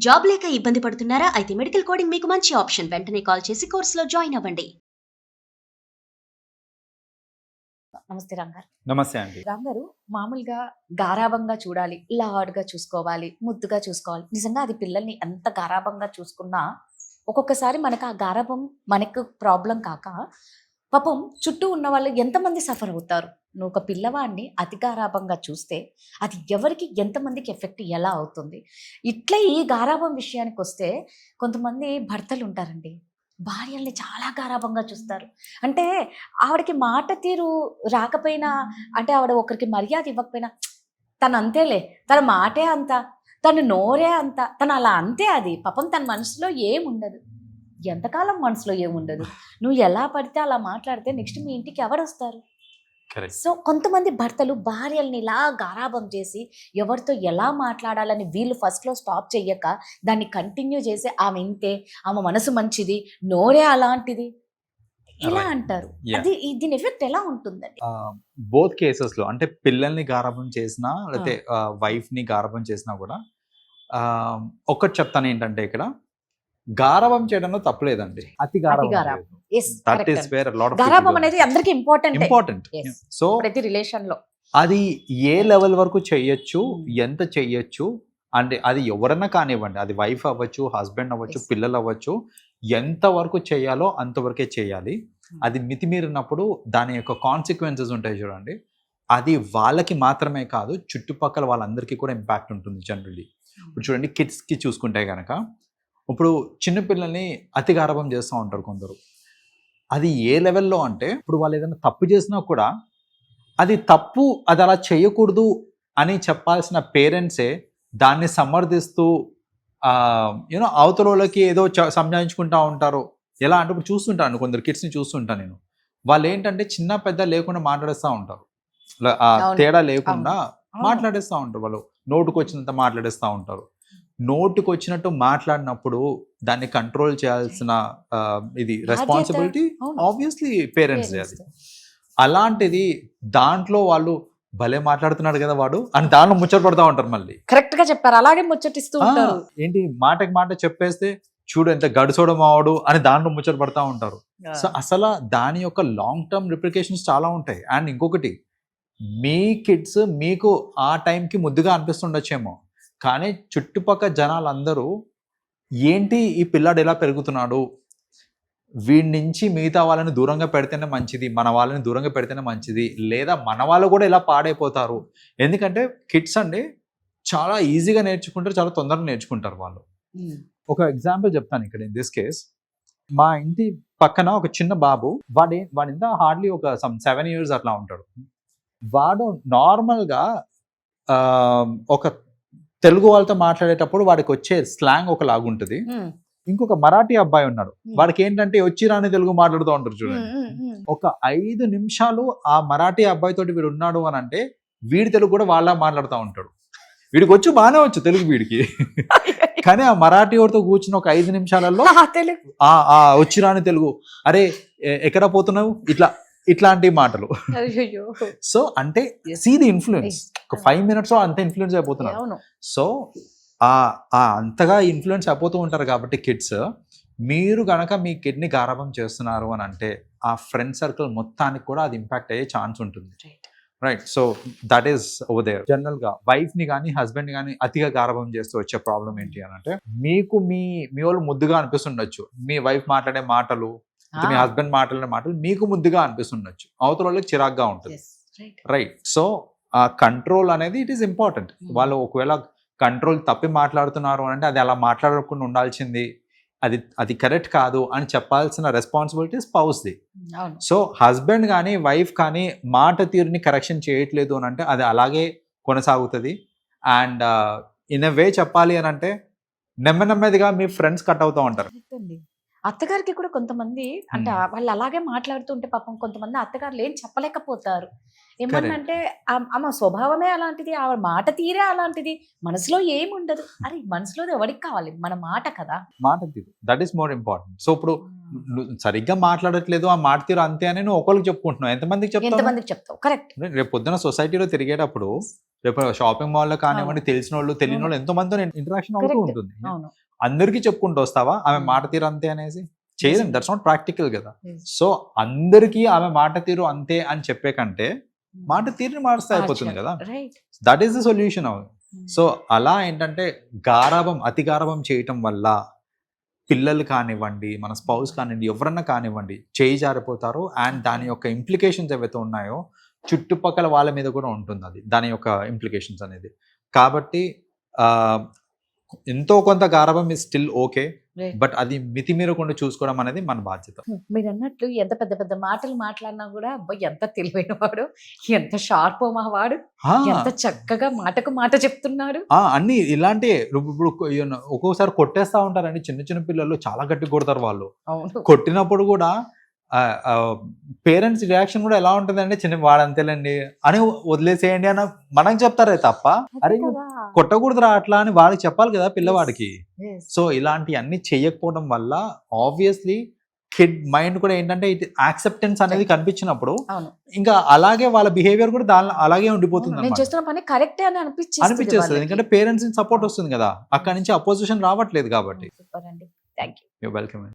Job లేక ఇబ్బంది పడుతున్నారా? అయితే మెడికల్ కోడింగ్ మీకు మంచి ఆప్షన్. వెంటనే కాల్ చేసి కోర్సులో జాయిన్ అవ్వండి. నమస్తే రాంగారు. నమస్తే అండి. రాంగారు, మామూలుగా గారాబంగా చూడాలి, లాడ్గా చూసుకోవాలి, ముద్దుగా చూసుకోవాలి. నిజంగా అది పిల్లల్ని ఎంత గారాబంగా చూసుకున్నా ఒక్కొక్కసారి మనకు ఆ గారాబం మనకు ప్రాబ్లం కాక పాపం చుట్టూ ఉన్న వాళ్ళు ఎంతమంది సఫర్ అవుతారు. నువ్వు ఒక పిల్లవాడిని అతి గారాబంగా చూస్తే అది ఎవరికి ఎంతమందికి ఎఫెక్ట్ ఎలా అవుతుంది. ఇట్లా ఈ గారాబం విషయానికి వస్తే కొంతమంది భర్తలు ఉంటారండి, భార్యల్ని చాలా గారాబంగా చూస్తారు. అంటే ఆవిడకి మాట తీరు రాకపోయినా, అంటే ఆవిడ ఒకరికి మర్యాద ఇవ్వకపోయినా, తను అంతేలే, తన మాటే అంత, తను నోరే అంత, తను అలా అంతే, అది పాపం తన మనసులో ఏముండదు. ఎంతకాలం మనసులో ఏముండదు. నువ్వు ఎలా పడితే అలా మాట్లాడితే నెక్స్ట్ మీ ఇంటికి ఎవరు వస్తారు? సో కొంతమంది భర్తలు భార్యల్ని ఇలా గారాబం చేసి ఎవరితో ఎలా మాట్లాడాలని వీళ్ళు ఫస్ట్లో స్టాప్ చెయ్యక దాన్ని కంటిన్యూ చేసి ఆమె ఇంతే, ఆమె మనసు మంచిది, నోరే అలాంటిది ఇలా అంటారు. అది దీని ఎఫెక్ట్ ఎలా ఉంటుందండి? బోత్ కేసెస్ లో, అంటే పిల్లల్ని గారాబం చేసినా లేకపోతే వైఫ్ ని గారాబం చేసినా కూడా ఒక్కటి చెప్తాను ఏంటంటే, ఇక్కడ గారాబం చేయడంలో తప్పలేదండి. అతి గారాబం that is where lot of గారాబం అనేది అందరికీ ఇంపార్టెంట్. సో ప్రతి రిలేషన్ లో అది ఏ లెవెల్ వరకు చెయ్యొచ్చు, ఎంత చెయ్యొచ్చు అంటే అది ఎవరన్నా కానివ్వండి, అది వైఫ్ అవ్వచ్చు, హస్బెండ్ అవ్వచ్చు, పిల్లలు అవ్వచ్చు, ఎంత వరకు చేయాలో అంతవరకే చేయాలి. అది మితిమీరినప్పుడు దాని యొక్క కాన్సిక్వెన్సెస్ ఉంటాయి చూడండి, అది వాళ్ళకి మాత్రమే కాదు చుట్టుపక్కల వాళ్ళందరికీ కూడా ఇంపాక్ట్ ఉంటుంది జనరల్లీ. ఇప్పుడు చూడండి, కిడ్స్కి చూసుకుంటే కనుక, ఇప్పుడు చిన్నపిల్లల్ని అతి గారాబం చేస్తూ ఉంటారు కొందరు. అది ఏ లెవెల్లో అంటే, ఇప్పుడు వాళ్ళు ఏదైనా తప్పు చేసినా కూడా అది తప్పు, అది అలా చేయకూడదు అని చెప్పాల్సిన పేరెంట్సే దాన్ని సమర్థిస్తూ అవతల వాళ్ళకి ఏదో సంజాయించుకుంటూ ఉంటారు. ఎలా అంటే, ఇప్పుడు చూస్తుంటాను కొందరు కిడ్స్ని చూస్తుంటాను నేను, వాళ్ళు ఏంటంటే చిన్న పెద్ద లేకుండా మాట్లాడేస్తూ ఉంటారు, తేడా లేకుండా మాట్లాడేస్తూ ఉంటారు. వాళ్ళు నోటుకు వచ్చినంత మాట్లాడేస్తూ ఉంటారు. నోటుకు వచ్చినట్టు మాట్లాడినప్పుడు దాన్ని కంట్రోల్ చేయాల్సిన ఇది రెస్పాన్సిబిలిటీ ఆబ్వియస్లీ పేరెంట్స్. అది అలాంటిది దాంట్లో వాళ్ళు భలే మాట్లాడుతున్నాడు కదా వాడు అని దానిలో ముచ్చట పడుతూ ఉంటారు. మళ్ళీ కరెక్ట్ గా చెప్పారు, అలాగే ముచ్చటిస్తూ ఉంటారు. ఏంటి మాటకి మాట చెప్పేస్తే చూడు ఎంత గడుచోడం మావాడు అని దాంట్లో ముచ్చట పడుతూ ఉంటారు. సో అసలు దాని యొక్క లాంగ్ టర్మ్ రిప్లికేషన్స్ చాలా ఉంటాయి. అండ్ ఇంకొకటి, మీ కిడ్స్ మీకు ఆ టైంకి ముద్దుగా అనిపిస్తుండొచ్చేమో, కానీ చుట్టుపక్కల జనాలందరూ ఏంటి ఈ పిల్లాడు ఎలా పెరుగుతున్నాడు, వీడి నుంచి మిగతా వాళ్ళని దూరంగా పెడితేనే మంచిది, మన వాళ్ళని దూరంగా పెడితేనే మంచిది, లేదా మన వాళ్ళు కూడా ఇలా పాడైపోతారు. ఎందుకంటే కిడ్స్ అండి చాలా ఈజీగా నేర్చుకుంటారు, చాలా తొందరగా నేర్చుకుంటారు వాళ్ళు. ఒక ఎగ్జాంపుల్ చెప్తాను ఇక్కడ. ఇన్ దిస్ కేస్, మా ఇంటి పక్కన ఒక చిన్న బాబు, వాడింత హార్డ్లీ ఒక 7 years అట్లా ఉంటాడు. వాడు నార్మల్గా ఒక తెలుగు వాళ్ళతో మాట్లాడేటప్పుడు వాడికి వచ్చే స్లాంగ్ ఒక లాగుంటుంది. ఇంకొక మరాఠీ అబ్బాయి ఉన్నాడు, వాడికి ఏంటంటే వచ్చి రాని తెలుగు మాట్లాడుతూ ఉంటారు చూడండి. ఒక 5 నిమిషాలు ఆ మరాఠీ అబ్బాయితోటి వీడు ఉన్నాడు అని అంటే, వీడి తెలుగు కూడా వాళ్ళ మాట్లాడుతూ ఉంటాడు. వీడికి వచ్చి బాగానే వచ్చు తెలుగు వీడికి, కానీ ఆ మరాఠీ వాడితో కూర్చుని ఒక 5 నిమిషాలలో వచ్చి రాని తెలుగు, అరే ఎక్కడ పోతున్నావు, ఇట్లాంటి మాటలు. సో అంటే సీ ది ఇన్ఫ్లుయెన్స్, ఒక 5 minutes అంత ఇన్ఫ్లుయెన్స్ అయిపోతున్నారు. సో అంతగా ఇన్ఫ్లుయెన్స్ అయిపోతూ ఉంటారు. కాబట్టి కిడ్స్, మీరు గనక మీ కిడ్ని గారాబం చేస్తున్నారు అని అంటే, ఆ ఫ్రెండ్ సర్కిల్ మొత్తానికి కూడా అది ఇంపాక్ట్ అయ్యే ఛాన్స్ ఉంటుంది. Right. So that is over there. జనరల్ గా వైఫ్ ని కానీ హస్బెండ్ కానీ అతిగా గారాబం చేస్తూ వచ్చే ప్రాబ్లం ఏంటి అని అంటే, మీకు మీ వాళ్ళు ముద్దుగా అనిపిస్తుండొచ్చు, మీ వైఫ్ మాట్లాడే మాటలు, మీ హస్బెండ్ మాట్లాడే మాటలు మీకు ముద్దుగా అనిపిస్తుండొచ్చు, అవతల వాళ్ళకి చిరాగ్గా ఉంటుంది. రైట్. సో ఆ కంట్రోల్ అనేది ఇట్ ఈస్ ఇంపార్టెంట్. వాళ్ళు ఒకవేళ కంట్రోల్ తప్పి మాట్లాడుతున్నారు అంటే, అది అలా మాట్లాడకుండా ఉండాల్సింది, అది కరెక్ట్ కాదు అని చెప్పాల్సిన రెస్పాన్సిబిలిటీ స్పౌస్ది. సో హస్బెండ్ కానీ వైఫ్ కానీ మాట తీరుని కరెక్షన్ చేయట్లేదు అని అంటే, అది అలాగే కొనసాగుతుంది. అండ్ ఇన్ ఎ వే చెప్పాలి అని అంటే, నెమ్మదిగా మీ ఫ్రెండ్స్ కట్ అవుతూ ఉంటారు. అత్తగారికి కూడా కొంతమంది అంటే వాళ్ళు అలాగే మాట్లాడుతుంటే పాపం కొంతమంది అత్తగారులు ఏం చెప్పలేకపోతారు. ఏమన్నంటే ఆమె స్వభావమే అలాంటిది, ఆవిడ మాట తీరే అలాంటిది, మనసులో ఏముండదు. అరే మనసులో ఎవరికి కావాలి, మన మాట కదా. మాట తీరు, that is more important. So ఇప్పుడు నువ్వు సరిగ్గా మాట్లాడట్లేదు, ఆ మాట తీరు అంతే అని నువ్వు ఒకరికి చెప్పుకుంటున్నావు, ఎంతమందికి చెప్తావు? ఎంతమందికి చెప్తావు? కరెక్ట్. రేపు పొద్దున సొసైటీలో తిరిగేటప్పుడు, రేపు షాపింగ్ మాల్లో కానివ్వండి, తెలిసిన వాళ్ళు తెలియని వాళ్ళు ఎంతో మందితో ఇంటరాక్షన్ అవుతూ Correct. ఉంటుంది. అవును. అందరికీ చెప్పుకుంటూ వస్తావా ఆమె మాట తీరు అంతే అనేసి? చేయలేం, దట్స్ నాట్ ప్రాక్టికల్ కదా. Yes. సో అందరికీ ఆమె మాట తీరు అంతే అని చెప్పే కంటే మాట తీరుని మారుస్తే అయిపోతుంది కదా. Right. That is the solution. So అలా ఏంటంటే గారాబం, అతి గారాబం చేయటం వల్ల పిల్లలు కానివ్వండి, మన స్పౌస్ కానివ్వండి, ఎవరన్నా కానివ్వండి చేయి జారిపోతారు. అండ్ దాని యొక్క ఇంప్లికేషన్స్ ఏవైతే ఉన్నాయో చుట్టుపక్కల వాళ్ళ మీద కూడా ఉంటుంది అది, దాని యొక్క ఇంప్లికేషన్స్ అనేది. కాబట్టి ఎంతో కొంత గారాబం is still okay, Right. But అది మితిమీరకుండా చూసుకోవడం అనేది మన బాధ్యత. మీరు అన్నట్లు ఎంత పెద్ద పెద్ద మాటలు మాట్లాడినా కూడా అబ్బాయి ఎంత తెలివైన వాడు, ఎంత షార్ప్ మా వాడు, ఆ, ఎంత చక్కగా మాటకు మాట చెప్తున్నాడు. అన్ని ఇలాంటి ఇప్పుడు ఒక్కొక్కసారి కొట్టేస్తా ఉంటారండి చిన్న చిన్న పిల్లలు, చాలా గట్టి కొడతారు వాళ్ళు. అవును. కొట్టినప్పుడు కూడా పేరెంట్స్ రియాక్షన్ కూడా ఎలా ఉంటుందంటే చిన్న వాడంతేలేండి అని వదిలేసేయండి అని మనకు చెప్తారే తప్ప, అరే అదే కదా. కొట్టకూడదురా అట్లా అని వాడికి చెప్పాలి కదా పిల్లవాడికి. Yes. సో ఇలాంటి అన్ని చేయకపోవడం వల్ల ఆబ్వియస్లీ కిడ్ మైండ్ కూడా ఏంటంటే ఇట్ యాక్సెప్టెన్స్ అనేది కనిపించినప్పుడు అవును. ఇంకా అలాగే వాళ్ళ బిహేవియర్ కూడా దాని అలాగే ఉండిపోతుంది నేను అన్నమాట. చేస్తున్న పని కరెక్టే అని అనిపించేస్తుంది, ఎందుకంటే పేరెంట్స్ సపోర్ట్ వస్తుంది కదా, అక్కడి నుంచి అపోజిషన్ రావట్లేదు కాబట్టి. సూపర్ అండి. Thank you. You're welcome.